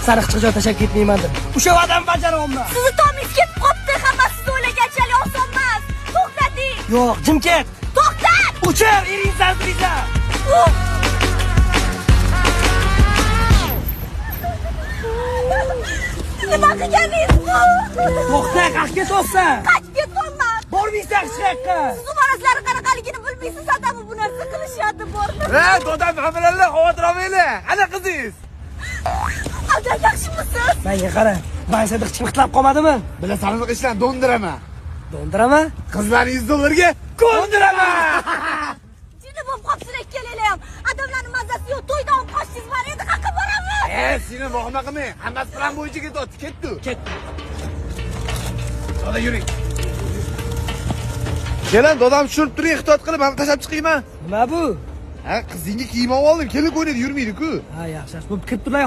sariqchiq joy tashab ketmayman deb. O'sha va'dani bajaryapman. Sizni tomingiz ketib qopti, hammasi siz o'ylaganchalik oson emas. To'xtating. Yo'q, jim ket. To'xtat! Uchar, eringizdan biza. Nima qilganingiz bu? To'xta, qayerga ketyapsan? Qaytib ketyapman. Bormaysan chiqaqqa. Siz umaraslar qanaqaligini bilmaysiz, adamni bu narsa qilishyapti, bormi? Dodam hammalarlar xavotir olmanglar. Ana qizingiz. Agar yaxshimisiz? Menga qara. Baysada chiqib qolmadimi? Bilasanmi ishlarni dondiraman. Dondiraman? Qizlaringiz dollarga ko'ndiraman. Jinni bo'lib qolibsizlar ikkalanglar ham. Odamlarning mazasi yo'q, to'yda olib qochdingiz, mana endi qayerga boramiz? Seni vahima qilmang. Hammasi plan bo'yicha ketyapti. Ketdi. Ketdi. Doda yuring. Keling, dodam tushirib turing, ehtiyot qilib, ham tashab chiqayman. Nima bu? Qizingga kiyim olib oldim, kelin ko'ynakda yurmaydi-ku. Ha, yaxshi. Bu kirib turlay.